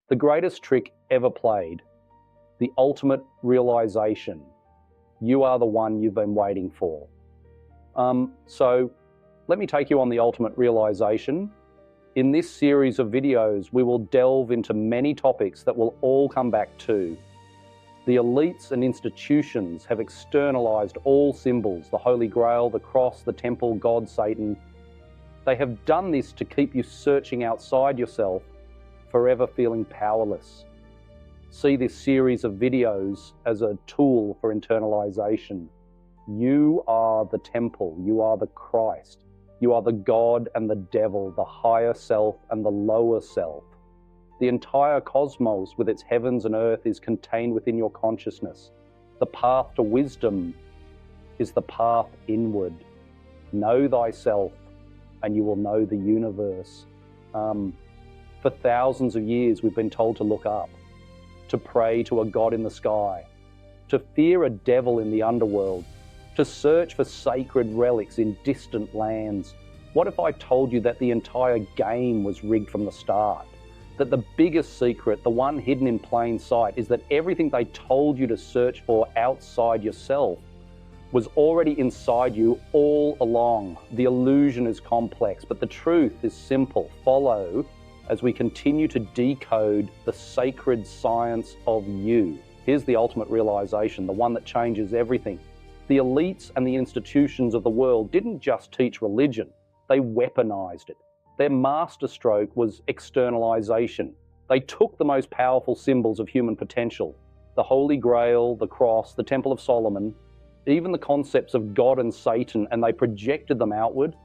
The greatest trick ever played, the ultimate realization. You are the one you've been waiting for. So let me take you on the ultimate realization. In this series of videos, we will delve into many topics that will all come back to. The elites and institutions have externalized all symbols, the Holy Grail, the cross, the temple, God, Satan. They have done this to keep you searching outside yourself, forever feeling powerless. See this series of videos as a tool for internalization. You are the temple, you are the Christ, you are the God and the devil, the higher self and the lower self. The entire cosmos with its heavens and earth is contained within your consciousness. The path to wisdom is the path inward. Know thyself and you will know the universe. For thousands of years we've been told to look up, to pray to a God in the sky, to fear a devil in the underworld, to search for sacred relics in distant lands. What if I told you that the entire game was rigged from the start? That the biggest secret, the one hidden in plain sight, is that everything they told you to search for outside yourself was already inside you all along. The illusion is complex, but the truth is simple. Follow as we continue to decode the sacred science of you. Here's the ultimate realization, the one that changes everything. The elites and the institutions of the world didn't just teach religion, they weaponized it. Their masterstroke was externalization. They took the most powerful symbols of human potential, the Holy Grail, the cross, the Temple of Solomon, even the concepts of God and Satan, and they projected them outward.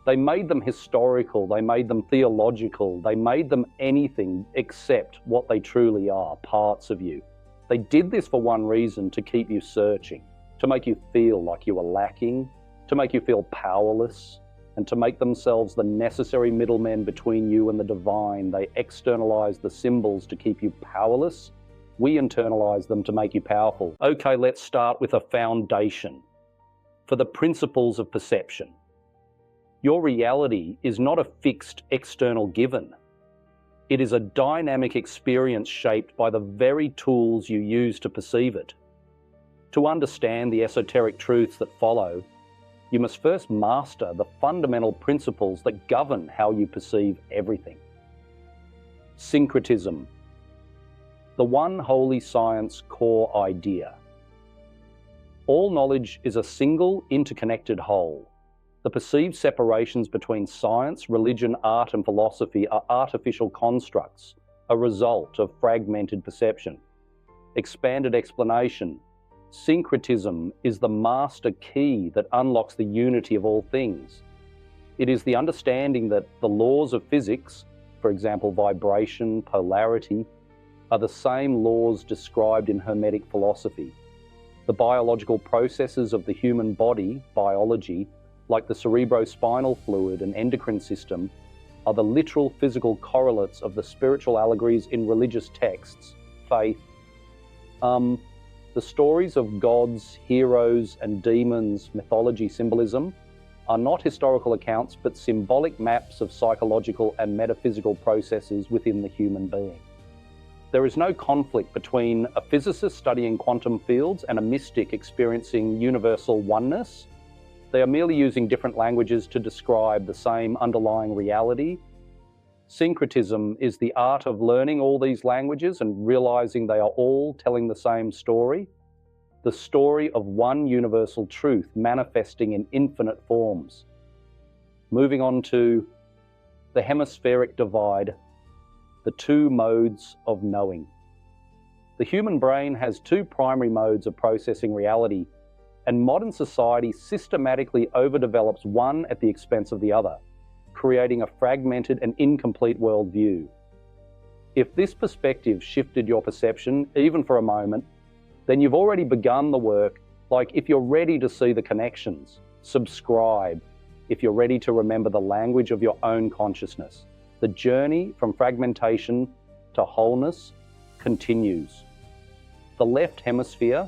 They made them historical, they made them theological, they made them anything except what they truly are, parts of you. They did this for one reason, to keep you searching, to make you feel like you are lacking, to make you feel powerless, and to make themselves the necessary middlemen between you and the divine. They externalize the symbols to keep you powerless. We internalize them to make you powerful. Okay, let's start with a foundation for the principles of perception. Your reality is not a fixed external given. It is a dynamic experience shaped by the very tools you use to perceive it. To understand the esoteric truths that follow, you must first master the fundamental principles that govern how you perceive everything. Syncretism, the one holy science core idea. All knowledge is a single, interconnected whole. The perceived separations between science, religion, art, and philosophy are artificial constructs, a result of fragmented perception. Expanded explanation. Syncretism is the master key that unlocks the unity of all things. It is the understanding that the laws of physics, for example vibration, polarity, are the same laws described in Hermetic philosophy. The biological processes of the human body, biology, like the cerebrospinal fluid and endocrine system, are the literal physical correlates of the spiritual allegories in religious texts, faith. The stories of gods, heroes, and demons, mythology, symbolism, are not historical accounts, but symbolic maps of psychological and metaphysical processes within the human being. There is no conflict between a physicist studying quantum fields and a mystic experiencing universal oneness. They are merely using different languages to describe the same underlying reality. Syncretism is the art of learning all these languages and realizing they are all telling the same story, the story of one universal truth manifesting in infinite forms. Moving on to the hemispheric divide, the two modes of knowing. The human brain has two primary modes of processing reality, and modern society systematically overdevelops one at the expense of the other, creating a fragmented and incomplete worldview. If this perspective shifted your perception, even for a moment, then you've already begun the work. Like, if you're ready to see the connections, subscribe. If you're ready to remember the language of your own consciousness, the journey from fragmentation to wholeness continues. The left hemisphere,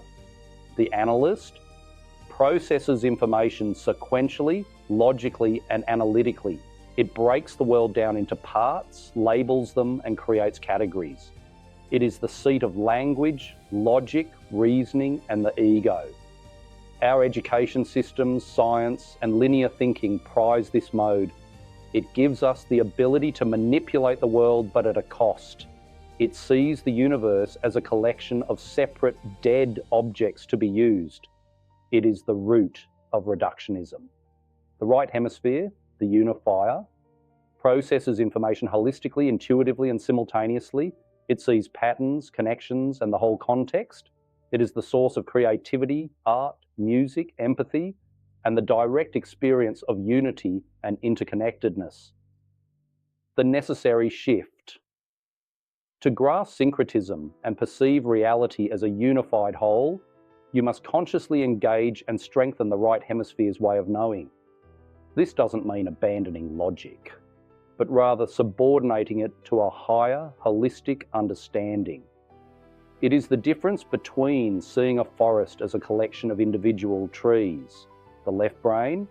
the analyst, processes information sequentially, logically, and analytically. It breaks the world down into parts, labels them, and creates categories. It is the seat of language, logic, reasoning, and the ego. Our education systems, science, and linear thinking prize this mode. It gives us the ability to manipulate the world, but at a cost. It sees the universe as a collection of separate, dead objects to be used. It is the root of reductionism. The right hemisphere, the unifier, processes information holistically, intuitively, and simultaneously. It sees patterns, connections, and the whole context. It is the source of creativity, art, music, empathy, and the direct experience of unity and interconnectedness. The necessary shift. To grasp syncretism and perceive reality as a unified whole, you must consciously engage and strengthen the right hemisphere's way of knowing. This doesn't mean abandoning logic, but rather subordinating it to a higher, holistic understanding. It is the difference between seeing a forest as a collection of individual trees, the left brain,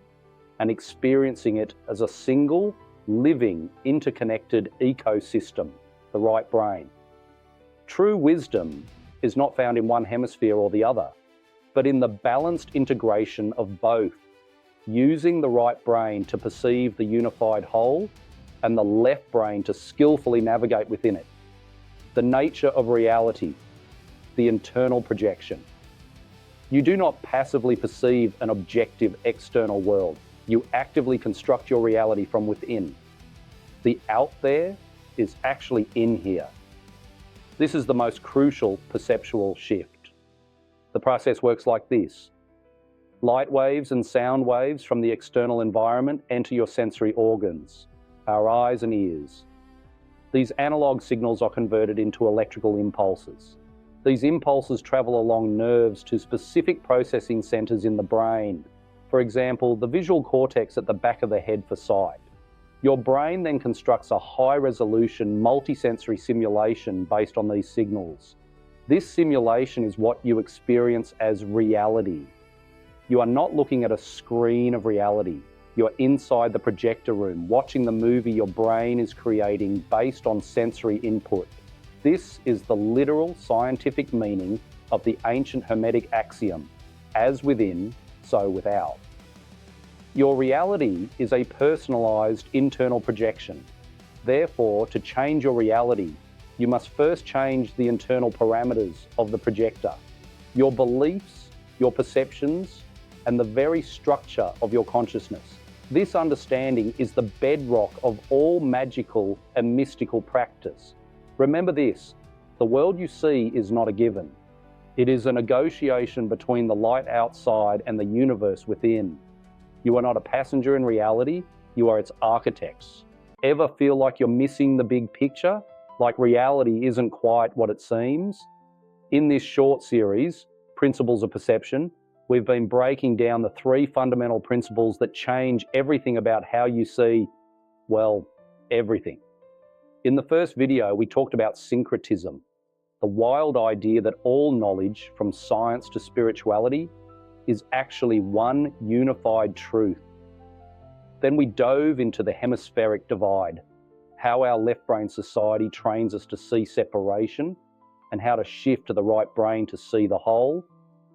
and experiencing it as a single, living, interconnected ecosystem, the right brain. True wisdom is not found in one hemisphere or the other, but in the balanced integration of both, using the right brain to perceive the unified whole and the left brain to skillfully navigate within it. The nature of reality, the internal projection. You do not passively perceive an objective external world. You actively construct your reality from within. The out there is actually in here. This is the most crucial perceptual shift. The process works like this. Light waves and sound waves from the external environment enter your sensory organs, our eyes and ears. These analog signals are converted into electrical impulses. These impulses travel along nerves to specific processing centers in the brain. For example, the visual cortex at the back of the head for sight. Your brain then constructs a high-resolution, multisensory simulation based on these signals. This simulation is what you experience as reality. You are not looking at a screen of reality. You are inside the projector room, watching the movie your brain is creating based on sensory input. This is the literal scientific meaning of the ancient Hermetic axiom, as within, so without. Your reality is a personalized internal projection. Therefore, to change your reality, you must first change the internal parameters of the projector, your beliefs, your perceptions, and the very structure of your consciousness. This understanding is the bedrock of all magical and mystical practice. Remember this, the world you see is not a given. It is a negotiation between the light outside and the universe within. You are not a passenger in reality, you are its architects. Ever feel like you're missing the big picture? Like reality isn't quite what it seems? In this short series, Principles of Perception, we've been breaking down the 3 fundamental principles that change everything about how you see, well, everything. In the first video, we talked about syncretism, the wild idea that all knowledge, from science to spirituality, is actually one unified truth. Then we dove into the hemispheric divide, how our left brain society trains us to see separation, and how to shift to the right brain to see the whole.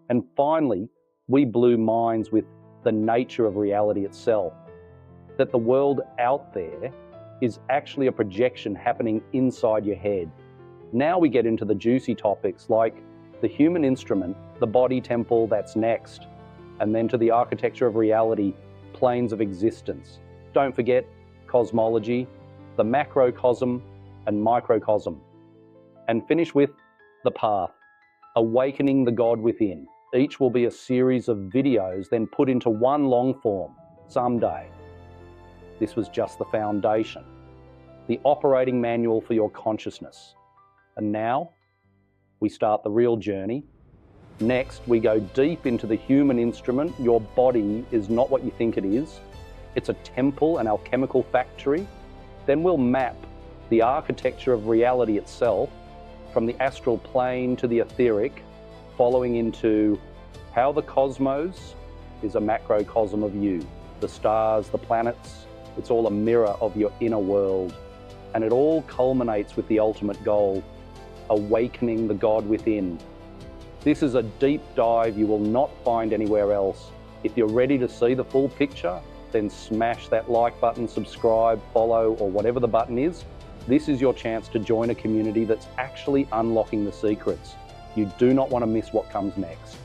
And finally, we blew minds with the nature of reality itself, that the world out there is actually a projection happening inside your head. Now we get into the juicy topics like the human instrument, the body temple that's next, and then to the architecture of reality, planes of existence. Don't forget cosmology, the macrocosm and microcosm. And finish with the path, awakening the God within. Each will be a series of videos then put into one long form someday. This was just the foundation, the operating manual for your consciousness. And now we start the real journey. Next, we go deep into the human instrument. Your body is not what you think it is. It's a temple, an alchemical factory. Then we'll map the architecture of reality itself from the astral plane to the etheric, following into how the cosmos is a macrocosm of you. The stars, the planets, it's all a mirror of your inner world. And it all culminates with the ultimate goal, Awakening the God Within. This is a deep dive you will not find anywhere else. If you're ready to see the full picture, then smash that like button, subscribe, follow, or whatever the button is. This is your chance to join a community that's actually unlocking the secrets. You do not want to miss what comes next.